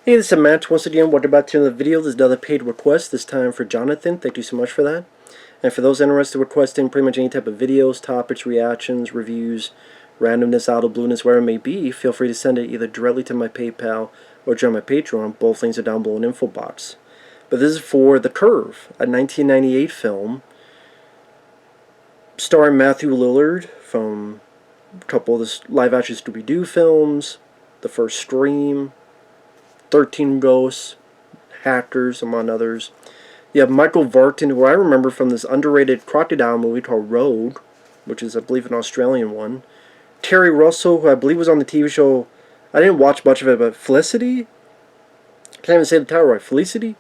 Hey, this is Matt. Once again, welcome back to the video. This is another paid request, this time for Jonathan. Thank you so much for that. And for those interested in requesting pretty much any type of videos, topics, reactions, reviews, randomness, out of blueness, wherever it may be, feel free to send it either directly to my PayPal or join my Patreon. Both links are down below in the info box. But this is for The Curve, a 1998 film starring Matthew Lillard from a couple of the live-action Scooby-Doo films, The First Scream, 13 Ghosts, Hackers, among others. You have Michael Vartan, who I remember from this underrated crocodile movie called Rogue, which is, I believe, an Australian one. Keri Russell, who I believe was on the TV show, I didn't watch much of it, but Felicity? Can't even say the title right. Felicity?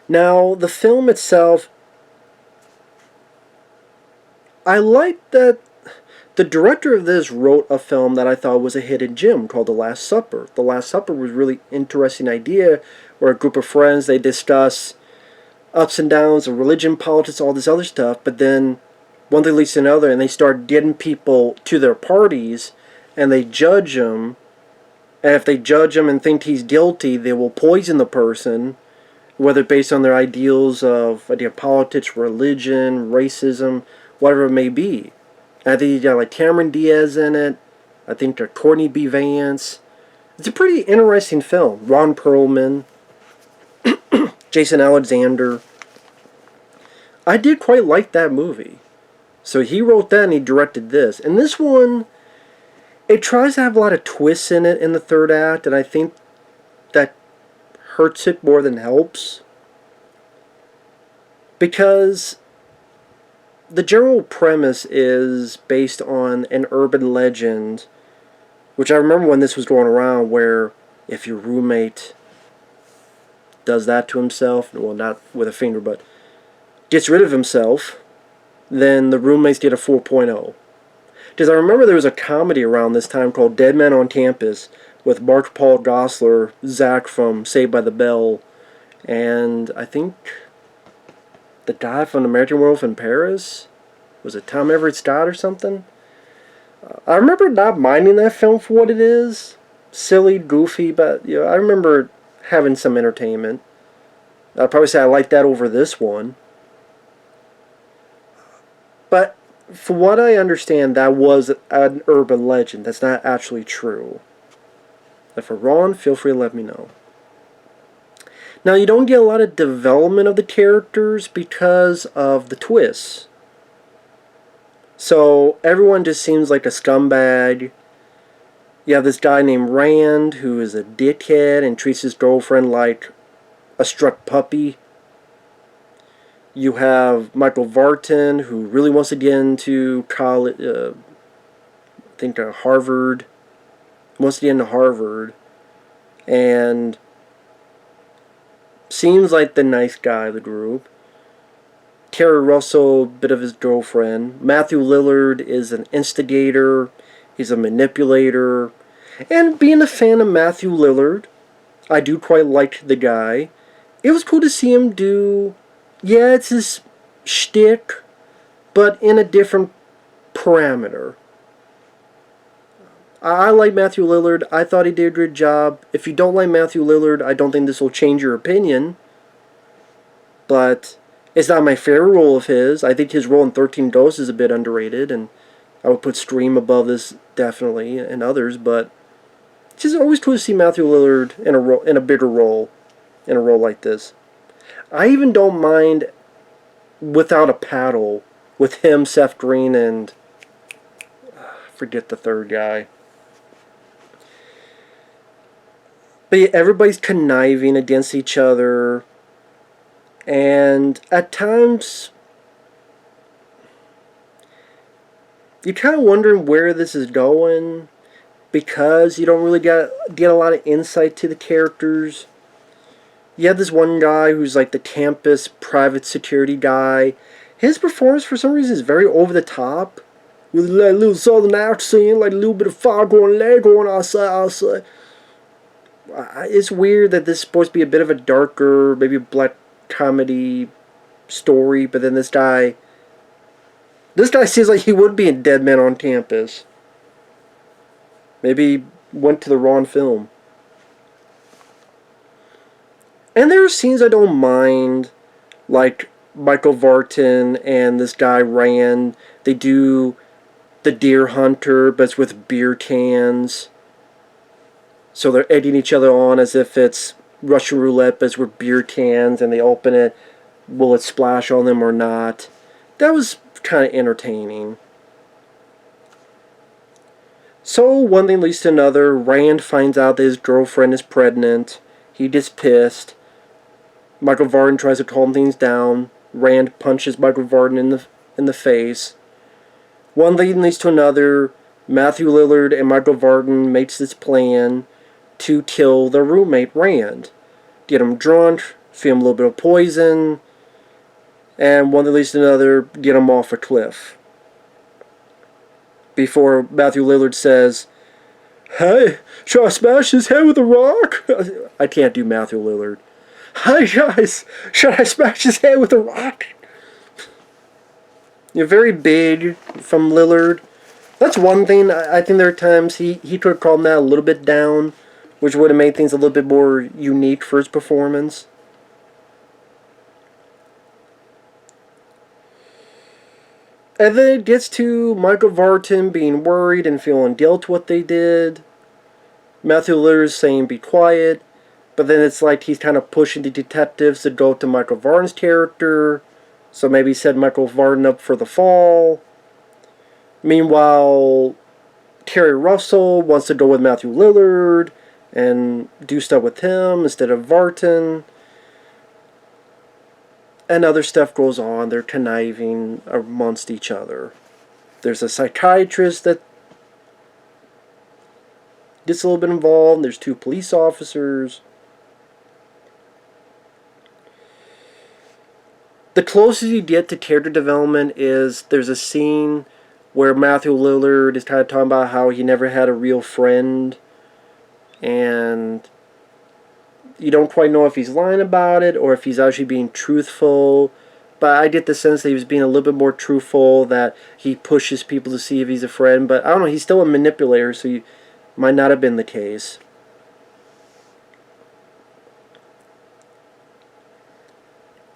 Now, the film itself, I like that the director of this wrote a film that I thought was a hidden gem called The Last Supper. The Last Supper was a really interesting idea where a group of friends, they discuss ups and downs of religion, politics, all this other stuff, but then one thing leads to another and they start getting people to their parties and they judge them. And if they judge him and think he's guilty, they will poison the person, whether based on their ideals of politics, religion, racism, whatever it may be. I think you got like Cameron Diaz in it. I think there's Courtney B. Vance. It's a pretty interesting film. Ron Perlman, Jason Alexander. I did quite like that movie. So he wrote that and he directed this. And this one, it tries to have a lot of twists in it in the third act, and I think that hurts it more than helps. Because the general premise is based on an urban legend, which I remember when this was going around, where if your roommate does that to himself, well, not with a finger, but gets rid of himself, then the roommates get a 4.0. Because I remember there was a comedy around this time called Dead Man on Campus with Mark Paul Gosselaar, Zach from Saved by the Bell, and I think the guy from American Werewolf in Paris? Was it Tom Everett Scott or something? I remember not minding that film for what it is. Silly, goofy, but I remember having some entertainment. I'd probably say I like that over this one. But for what I understand, that was an urban legend. That's not actually true. If I'm wrong, feel free to let me know. Now, you don't get a lot of development of the characters because of the twists. So, everyone just seems like a scumbag. You have this guy named Rand, who is a dickhead and treats his girlfriend like a struck puppy. You have Michael Vartan, who really wants to get into college, I think Harvard. Wants to get into Harvard. And seems like the nice guy of the group. Keri Russell, a bit of his girlfriend. Matthew Lillard is an instigator. He's a manipulator. And being a fan of Matthew Lillard, I do quite like the guy. It was cool to see him do, it's his shtick, but in a different parameter. I like Matthew Lillard. I thought he did a good job. If you don't like Matthew Lillard, I don't think this will change your opinion. But it's not my favorite role of his. I think his role in 13 Ghosts is a bit underrated, and I would put Scream above this definitely, and others. But it's just always cool to see Matthew Lillard in a bigger role, in a role like this. I even don't mind Without a Paddle with him, Seth Green, and forget the third guy. But yeah, everybody's conniving against each other. And at times, you're kind of wondering where this is going, because you don't really get a lot of insight to the characters. You have this one guy who's like the campus private security guy. His performance, for some reason, is very over the top, with a little southern accent, like a little bit of foghorn leghorn outside. It's weird that this is supposed to be a bit of a darker, maybe black comedy story, but then this guy seems like he would be in Dead Man on Campus. Maybe went to the wrong film. And there are scenes I don't mind, like Michael Vartan and this guy Rand. They do the deer hunter, but it's with beer cans. So they're egging each other on as if it's Russian roulette, but it's with beer cans, and they open it. Will it splash on them or not? That was kind of entertaining. So one thing leads to another. Rand finds out that his girlfriend is pregnant. He gets pissed. Michael Vartan tries to calm things down. Rand punches Michael Vartan in the face. One thing leads to another. Matthew Lillard and Michael Vartan makes this plan to kill their roommate Rand. Get him drunk, feed him a little bit of poison, and one thing leads to another, get him off a cliff. Before Matthew Lillard says, "Hey, should I smash his head with a rock?" I can't do Matthew Lillard. "Hi guys, should I smash his head with a rock?" You're very big from Lillard. That's one thing. I think there are times he could have calmed that a little bit down, which would have made things a little bit more unique for his performance. And then it gets to Michael Vartan being worried and feeling guilt what they did. Matthew Lillard is saying be quiet. But then it's like he's kind of pushing the detectives to go to Michael Vartan's character. So maybe set Michael Vartan up for the fall. Meanwhile, Keri Russell wants to go with Matthew Lillard and do stuff with him instead of Vartan. And other stuff goes on. They're conniving amongst each other. There's a psychiatrist that gets a little bit involved. There's 2 police officers. The closest you get to character development is there's a scene where Matthew Lillard is kind of talking about how he never had a real friend, and you don't quite know if he's lying about it or if he's actually being truthful. But I get the sense that he was being a little bit more truthful, that he pushes people to see if he's a friend. But I don't know, he's still a manipulator, so it might not have been the case.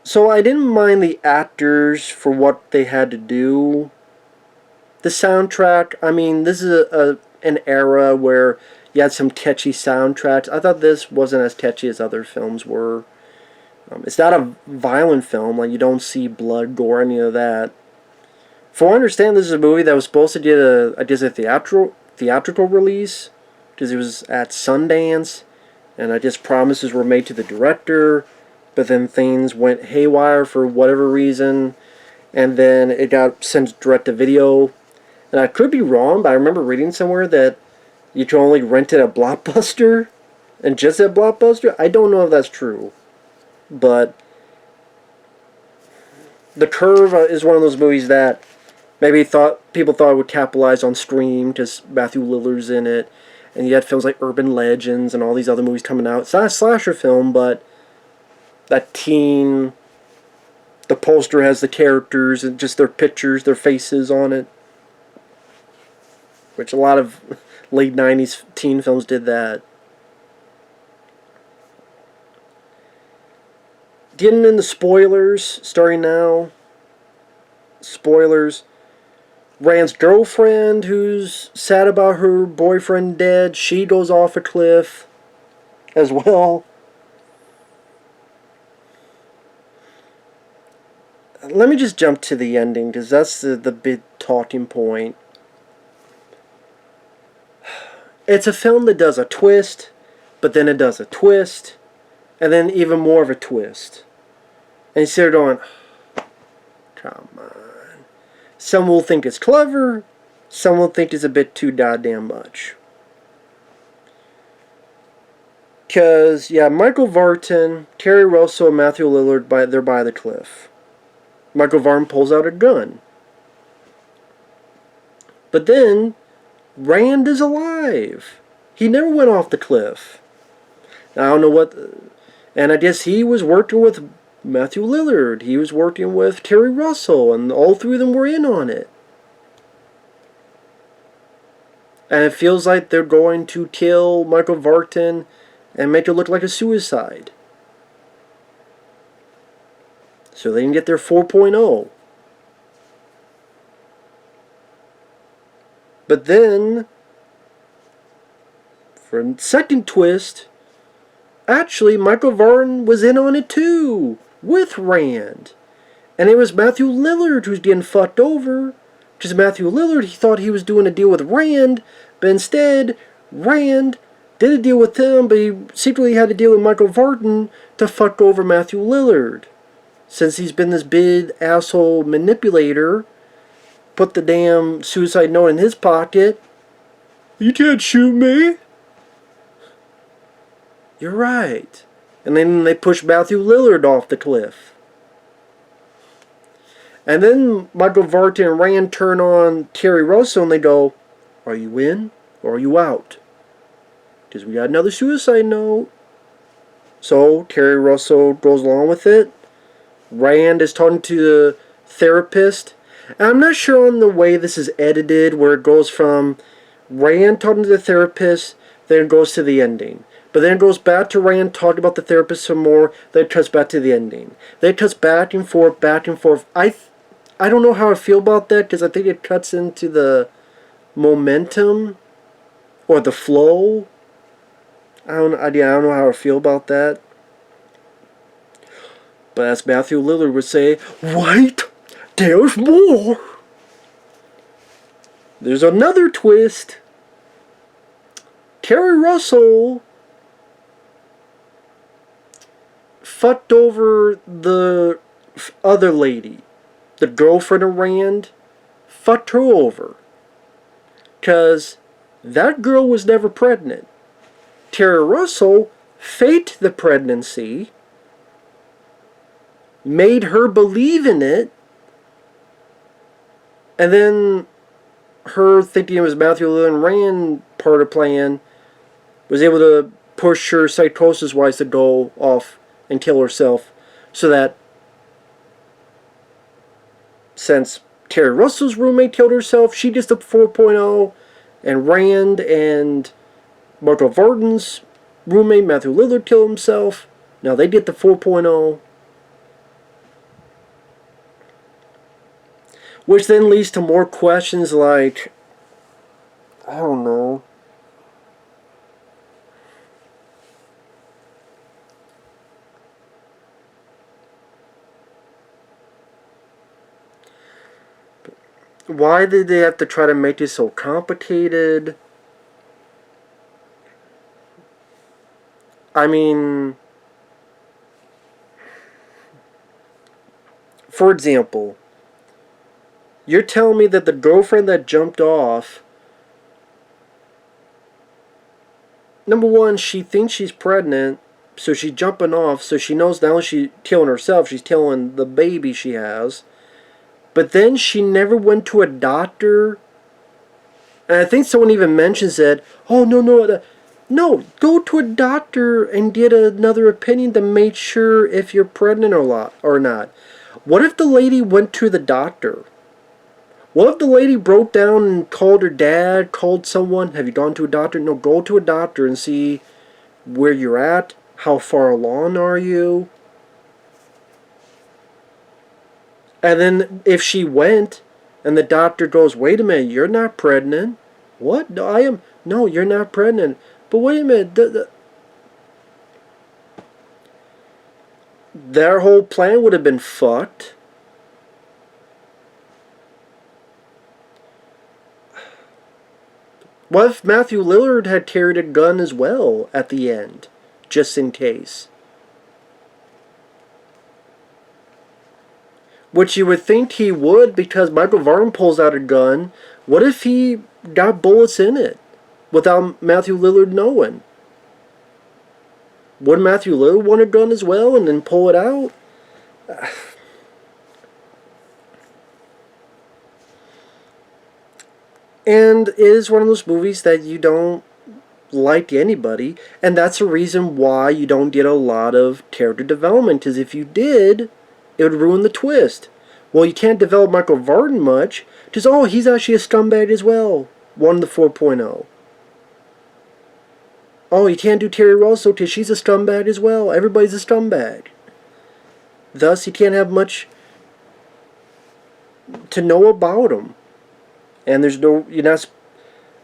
So I didn't mind the actors for what they had to do. The soundtrack, I mean, this is an era where you had some catchy soundtracks. I thought this wasn't as catchy as other films were. It's not a violent film, like you don't see blood, gore, any of that. For I understand, this is a movie that was supposed to get a theatrical release, because it was at Sundance, and I guess promises were made to the director, but then things went haywire for whatever reason, and then it got sent direct to video. And I could be wrong, but I remember reading somewhere that you can only rent it at Blockbuster, and just at Blockbuster. I don't know if that's true, but The Curve is one of those movies that maybe people thought it would capitalize on Scream because Matthew Lillard's in it, and you had films like Urban Legends and all these other movies coming out. It's not a slasher film, but that teen, the poster has the characters and just their pictures, their faces on it, which a lot of late 90s teen films did that. Getting into spoilers, starting now. Spoilers. Rand's girlfriend, who's sad about her boyfriend dead, she goes off a cliff as well. Let me just jump to the ending, because that's the big talking point. It's a film that does a twist, but then it does a twist, and then even more of a twist. And you sit there going, come on. Some will think it's clever, some will think it's a bit too goddamn much. Because, yeah, Michael Vartan, Keri Russell, and Matthew Lillard, they're by the cliff. Michael Vartan pulls out a gun. But then, Rand is alive. He never went off the cliff. Now, I don't know what... And I guess he was working with Matthew Lillard. He was working with Keri Russell. And all 3 of them were in on it. And it feels like they're going to kill Michael Vartan and make it look like a suicide. So they can get their 4.0. But then, for a second twist, actually Michael Vartan was in on it too, with Rand. And it was Matthew Lillard who's getting fucked over. Because Matthew Lillard, he thought he was doing a deal with Rand, but instead, Rand did a deal with him, but he secretly had a deal with Michael Vartan to fuck over Matthew Lillard. Since he's been this big asshole manipulator, put the damn suicide note in his pocket. You can't shoot me. You're right. And then they push Matthew Lillard off the cliff. And then Michael Vartan and Rand turn on Keri Russell and they go, are you in or are you out? Because we got another suicide note. So Keri Russell goes along with it. Rand is talking to the therapist. And I'm not sure on the way this is edited, where it goes from Rand talking to the therapist, then it goes to the ending. But then it goes back to Rand talking about the therapist some more, then it cuts back to the ending. Then it cuts back and forth, back and forth. I don't know how I feel about that, because I think it cuts into the momentum or the flow. I don't know how I feel about that. But as Matthew Lillard would say, wait, there's more. There's another twist. Keri Russell fucked over the other lady. The girlfriend of Rand fucked her over. Because that girl was never pregnant. Keri Russell faked the pregnancy, made her believe in it, and then her thinking it was Matthew Lillard and Rand part of the plan was able to push her psychosis-wise to go off and kill herself, so that since Keri Russell's roommate killed herself, she gets the 4.0, and Rand and Michael Vartan's roommate, Matthew Lillard, killed himself. Now they get the 4.0. Which then leads to more questions like, I don't know. Why did they have to try to make this so complicated? I mean, for example, you're telling me that the girlfriend that jumped off, number one, she thinks she's pregnant, so she's jumping off, so she knows now she's killing herself, she's killing the baby she has. But then she never went to a doctor. And I think someone even mentions that, oh, no, go to a doctor and get another opinion to make sure if you're pregnant or not. What if the lady went to the doctor? What if the lady broke down and called her dad, called someone? Have you gone to a doctor? No, go to a doctor and see where you're at. How far along are you? And then if she went and the doctor goes, wait a minute, you're not pregnant. What? No, I am. No, you're not pregnant. But wait a minute. Their whole plan would have been fucked. What if Matthew Lillard had carried a gun as well at the end, just in case? Which you would think he would, because Michael Vartan pulls out a gun. What if he got bullets in it without Matthew Lillard knowing? Would Matthew Lillard want a gun as well and then pull it out? And it is one of those movies that you don't like anybody, and that's the reason why you don't get a lot of character development, because if you did, it would ruin the twist. Well, you can't develop Michael Vartan much, because, oh, he's actually a scumbag as well. 1 to 4.0. Oh, you can't do Terry Russell because she's a scumbag as well. Everybody's a scumbag. Thus, you can't have much to know about them. And there's no, you're not,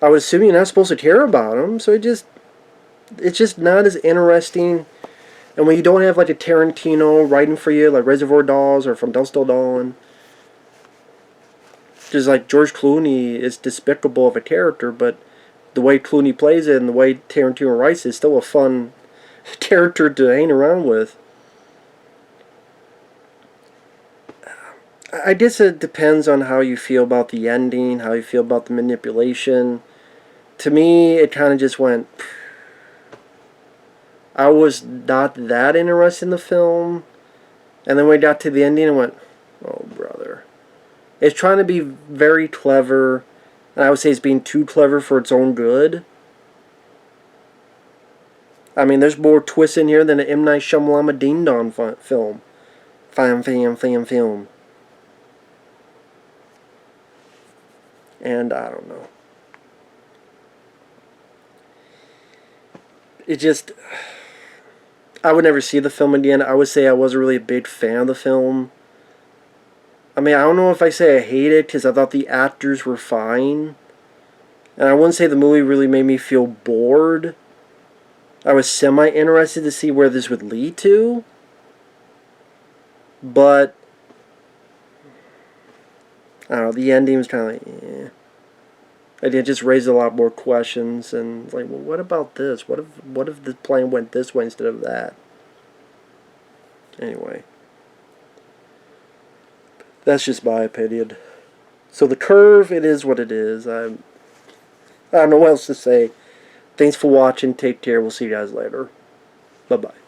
I would assume you're not supposed to care about them, so it's just not as interesting. And when you don't have like a Tarantino writing for you, like Reservoir Dogs or From Dusk Till Dawn, just like George Clooney is despicable of a character, but the way Clooney plays it and the way Tarantino writes it is still a fun character to hang around with. I guess it depends on how you feel about the ending, how you feel about the manipulation. To me, it kind of just went... I was not that interested in the film. And then when we got to the ending, I went, oh, brother. It's trying to be very clever. And I would say it's being too clever for its own good. I mean, there's more twists in here than an M. Night Shyamalan Ding Dong film. Film. And I don't know. It just... I would never see the film again. I would say I wasn't really a big fan of the film. I mean, I don't know if I say I hate it because I thought the actors were fine. And I wouldn't say the movie really made me feel bored. I was semi-interested to see where this would lead to. But... I don't know, the ending was kind of like, eh. It just raised a lot more questions, and like, well, what about this? What if the plan went this way instead of that? Anyway, that's just my opinion. So The Curve, it is what it is. I don't know what else to say. Thanks for watching. Take care. We'll see you guys later. Bye-bye.